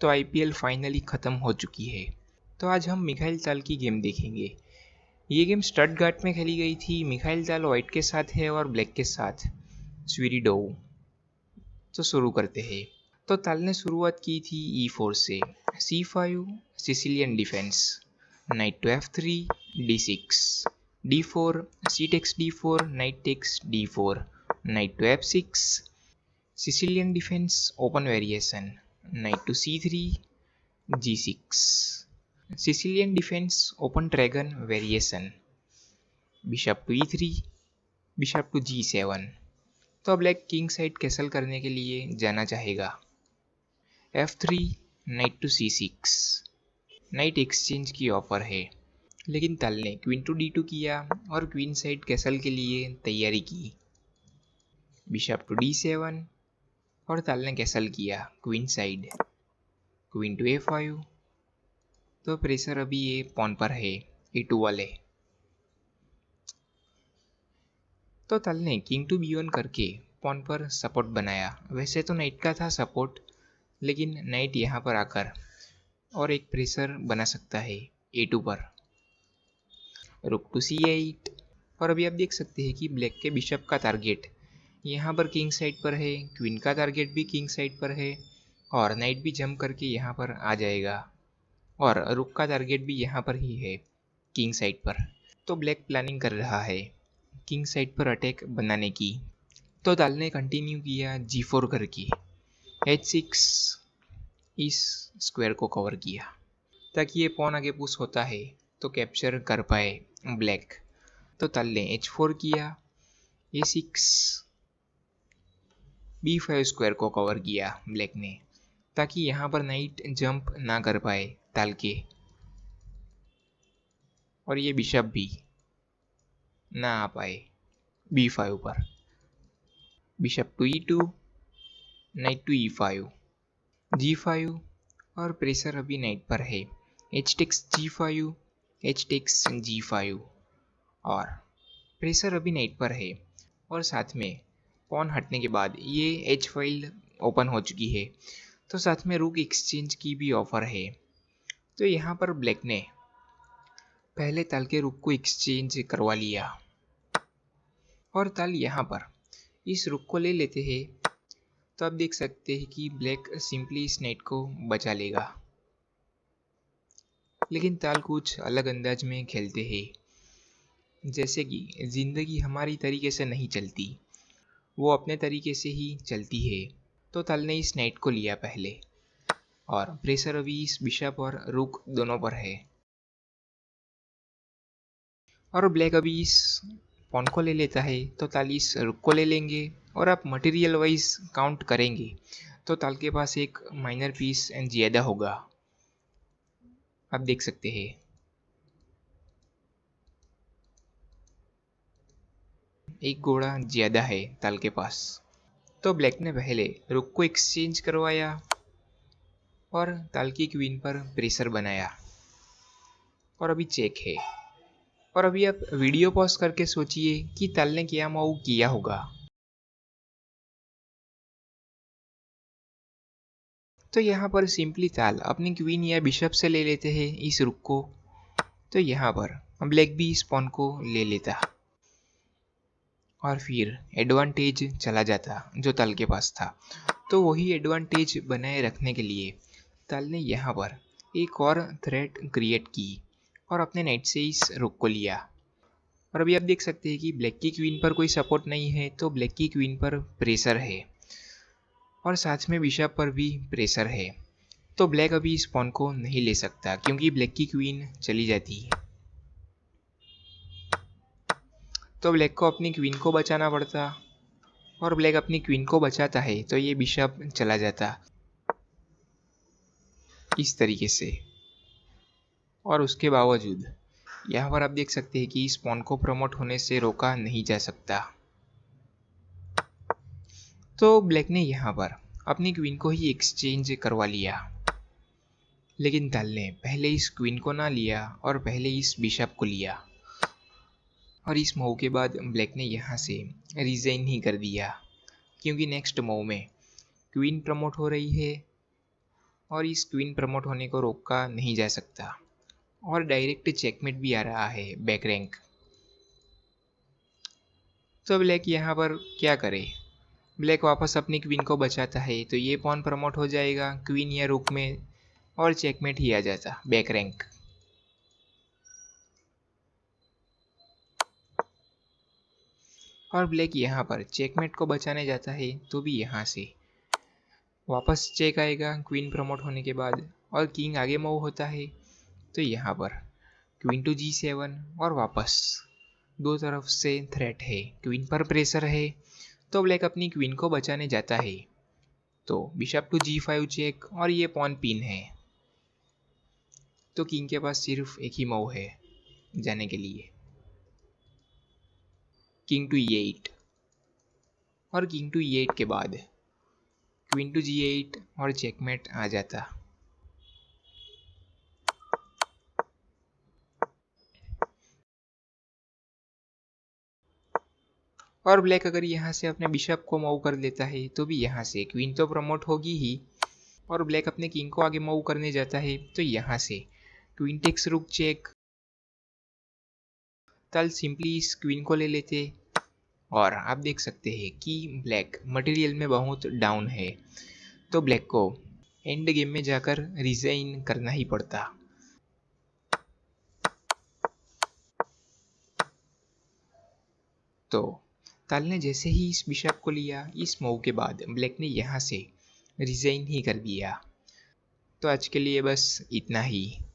तो IPL finally ख़त्म हो चुकी है। तो आज हम मिखाइल ताल की गेम देखेंगे। ये गेम स्टटगार्ट में खेली गई थी। मिखाइल ताल वाइट के साथ है और ब्लैक के साथ स्वीरिडोव। तो शुरू करते हैं। तो ताल ने शुरुआत की थी E4 से। C5 Sicilian defence, knight to F3, D6, D4, C takes D4, knight takes D4, knight to F6, Sicilian defence open variation, knight to C3, G6, Sicilian defence open dragon variation, bishop to E3, bishop to G7। तो black king side castle करने के लिए जाना चाहेगा। F3, knight to C6, knight exchange की offer है, लेकिन ताल ने क्वीन टू D2 किया और क्वीन साइड कैसल के लिए तैयारी की। बिशप टू D7 और ताल ने कैसल किया queen side. Queen to A5। तो प्रेशर अभी ये पॉन पर है, A2 वाले। तो ताल ने किंग टू B1 करके पॉन पर सपोर्ट बनाया। वैसे तो नाइट का था सपोर्ट, लेकिन नाइट यहाँ पर आकर और एक प्रेशर बना सकता है A2 पर। रुक टू C8। और अभी आप देख सकते हैं कि ब्लैक के बिशप का टारगेट यहाँ पर किंग साइड पर है, क्वीन का टारगेट भी किंग साइड पर है और नाइट भी जंप करके यहाँ पर आ जाएगा और रुक का टारगेट भी यहाँ पर ही है किंग साइड पर। तो ब्लैक प्लानिंग कर रहा है किंग साइड पर अटैक बनाने की। तो ताल ने कंटिन्यू किया G4 करके H6 इस स्क्वायर को कवर किया ताकि ये पॉन आगे पुश होता है तो कैप्चर कर पाए ब्लैक। तो ताल ने H4 किया, A6, B5 स्क्वायर को कवर किया ब्लैक ने ताकि यहाँ पर नाइट जंप ना कर पाए ताल के, और ये बिशप भी ना आ पाए B5 पर। Bishop to E2, night to E5, G5 और प्रेशर अभी नाइट पर है। H takes G5, H takes G5 और प्रेशर अभी नाइट पर है और साथ में पॉन हटने के बाद ये H फाइल ओपन हो चुकी है। तो साथ में रुक एक्सचेंज की भी ऑफर है। तो यहाँ पर ब्लैक ने पहले ताल के रुक को एक्सचेंज करवा लिया और ताल यहाँ पर इस रुक को ले लेते हैं। तो आप देख सकते हैं कि ब्लैक सिंपली इस नाइट को बचा लेगा, लेकिन ताल कुछ अलग अंदाज में खेलते हैं। जैसे कि जिंदगी हमारी तरीके से नहीं चलती, वो अपने तरीके से ही चलती है। तो ताल ने इस नाइट को लिया पहले और प्रेशर अभी इस बिशप और रुक दोनों पर है और ब्लैक अभी इस पॉन को ले लेता है। तो ताल इस रुक को ले लेंगे और आप मटेरियल वाइज काउंट करेंगे तो ताल के पास एक माइनर पीस ज़्यादा होगा। आप देख सकते हैं एक घोड़ा ज़्यादा है ताल के पास। तो ब्लैक ने पहले रुक को एक्सचेंज करवाया और ताल की क्वीन पर प्रेशर बनाया और अभी चेक है। और अभी आप वीडियो पॉज करके सोचिए कि ताल ने क्या मूव किया होगा। तो यहाँ पर सिंपली ताल अपनी क्वीन या बिशप से ले लेते हैं इस रुक को। तो यहाँ पर ब्लैक भी इस पॉन को ले लेता और फिर एडवांटेज चला जाता जो ताल के पास था। तो वही एडवांटेज बनाए रखने के लिए ताल ने यहाँ पर एक और थ्रेट क्रिएट की और अपने नाइट से इस रुक को लिया। और अभी आप देख सकते हैं कि ब्लैक की क्वीन पर कोई सपोर्ट नहीं है, तो ब्लैक की क्वीन पर प्रेशर है और साथ में बिशप पर भी प्रेशर है। तो ब्लैक अभी इस पॉन को नहीं ले सकता क्योंकि ब्लैक की क्वीन चली जाती है। तो ब्लैक को अपनी क्वीन को बचाना पड़ता और ब्लैक अपनी क्वीन को बचाता है तो ये बिशप चला जाता इस तरीके से। और उसके बावजूद यहाँ पर आप देख सकते हैं कि इस पॉन को प्रमोट होने से रोका नहीं जा सकता। तो ब्लैक ने यहाँ पर अपनी क्वीन को ही एक्सचेंज करवा लिया, लेकिन ताल ने पहले इस क्वीन को ना लिया और पहले इस बिशप को लिया। और इस मूव के बाद ब्लैक ने यहाँ से रिजाइन ही कर दिया क्योंकि नेक्स्ट मूव में क्वीन प्रमोट हो रही है और इस क्वीन प्रमोट होने को रोका नहीं जा सकता। और डायरेक्ट चेकमेट भी आ रहा है बैक रैंक। तो ब्लैक यहाँ पर क्या करे? ब्लैक वापस अपनी क्वीन को बचाता है, तो ये पॉन प्रमोट हो जाएगा क्वीन या रुक में और चेकमेट ही आ जाता बैक रैंक। और ब्लैक यहाँ पर चेकमेट को बचाने जाता है, तो भी यहाँ से वापस चेक आएगा क्वीन प्रमोट होने के बाद और किंग आगे मूव होता है, तो यहाँ पर क्वीन टू G7 और वापस दो तरफ से थ्रेट है, क्वीन पर प्रेशर है, तो ब्लैक अपनी क्वीन को बचाने जाता है। तो बिशप टू G5 चेक और ये पॉन पिन है, तो किंग के पास सिर्फ एक ही मूव है जाने के लिए, किंग टू E8। और किंग टू E8 के बाद क्वीन टू G8 और चेकमेट आ जाता। और ब्लैक अगर यहाँ से अपने बिशप को मूव कर लेता है, तो भी यहाँ से क्वीन तो प्रमोट होगी ही, और ब्लैक अपने किंग को आगे मूव करने जाता है, तो यहाँ से क्वीन टेक्स रुक चेक। तल सिंपली इस क्वीन को ले लेते और आप देख सकते हैं कि ब्लैक मटेरियल में बहुत डाउन है, तो ब्लैक को एंड गेम में जाकर रिजाइन करना ही पड़ता। तो ताल ने जैसे ही इस बिशप को लिया, इस मूव के बाद ब्लैक ने यहाँ से रिजाइन ही कर दिया। तो आज के लिए बस इतना ही।